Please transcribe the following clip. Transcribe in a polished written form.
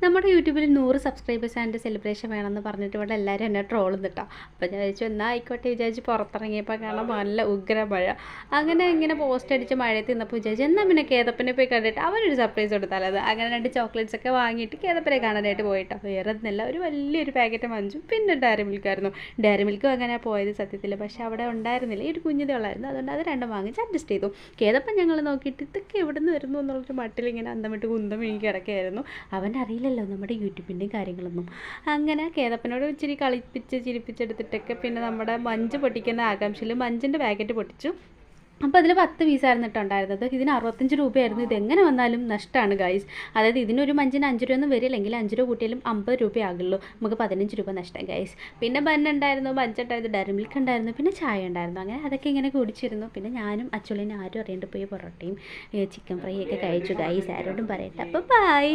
നമ്മുടെ യൂട്യൂബിൽ 100 subscribers and celebration വേണമെന്ന് പറഞ്ഞിട്ട് ഇവിടെ എല്ലാവരും എന്നെ ട്രോളും കിട്ടോ. അപ്പോൾ ഞാൻ വിചാരിച്ചു എന്നാൽ ആയിക്കോട്ടെ വിചാരിച്ച് പുറത്തിറങ്ങിയപ്പോൾ കാണാൻ നല്ല ഉഗ്ര മഴ. അങ്ങനെ ഇങ്ങനെ പോസ്റ്റ് അടിച്ച് മഴയത്ത് നിന്നപ്പോൾ വിചാരിച്ചു എന്നാൽ പിന്നെ കേതപ്പനെ പോയി കണ്ടിട്ട് അവനൊരു സർപ്രൈസ് കൊടുത്താലത്. അങ്ങനെ 2 ചോക്ലേറ്റ്സ് ഒക്കെ വാങ്ങിയിട്ട് കേതപ്പനെ കാണാനായിട്ട് പോയിട്ടോ. വേറെ ഒന്നല്ല, ഒരു വലിയൊരു പാക്കറ്റ് മഞ്ചും പിന്നെ ഡയറി മിൽക്കായിരുന്നു. ഡയറി മിൽക്കും അങ്ങനെ പോയത് സത്യത്തിൽ, പക്ഷേ അവിടെ ഉണ്ടായിരുന്നില്ല, ഈ ഒരു കുഞ്ഞിതേ ഉള്ളായിരുന്നു. അതുകൊണ്ട് അത് 2 വാങ്ങിച്ച് അഡ്ജസ്റ്റ് ചെയ്തു. കേതപ്പൻ ഞങ്ങൾ നോക്കിയിട്ട് ഇതൊക്കെ എവിടെ നിന്ന് വരുന്നു എന്നുള്ളൊരു മട്ടിൽ ഇങ്ങനെ അന്തം വിട്ട് കുന്തം വീങ്ങി കിടക്കുകയായിരുന്നു. അവൻ്റെ അറിയില്ലല്ലോ നമ്മുടെ യൂട്യൂബിൻ്റെയും കാര്യങ്ങളൊന്നും. അങ്ങനെ കേതപ്പനോട് ഇച്ചിരി കളിപ്പിച്ച് ചിരിപ്പിച്ചെടുത്തിട്ടൊക്കെ പിന്നെ നമ്മുടെ മഞ്ച് പൊട്ടിക്കുന്ന ആകാംക്ഷയിൽ മഞ്ചിൻ്റെ പാക്കറ്റ് പൊട്ടിച്ചു. അപ്പോൾ അതിൽ 10 പീസായിരുന്നു ഉണ്ടായിരുന്നത്. ഇതിന് 65 രൂപയായിരുന്നു. ഇതെങ്ങനെ വന്നാലും നഷ്ടമാണ് ഗൈസ്. അതായത് ഇതിനൊരു മഞ്ചിന് 5 രൂപയൊന്നും വരില്ലെങ്കിൽ 5 രൂപ കൂട്ടിയാലും 50 രൂപയാകുള്ളൂ. നമുക്ക് 15 രൂപ നഷ്ടം ഗൈസ്. പിന്നെ ബന്നുണ്ടായിരുന്നു, മഞ്ചുണ്ടായിരുന്നു, ഡയറി മിൽക്ക് ഉണ്ടായിരുന്നു, പിന്നെ ചായ ഉണ്ടായിരുന്നു. അങ്ങനെ അതൊക്കെ ഇങ്ങനെ കുടിച്ചിരുന്നു. പിന്നെ ഞാനും അച്ചുള്ളിനും ആരും അറിയാണ്ട് പോയി പൊറോട്ടയും ചിക്കൻ ഫ്രൈ ഒക്കെ കഴിച്ചു ഗൈസ്. ആരോടും പറയട്ടെ. അപ്പോൾ ബൈ.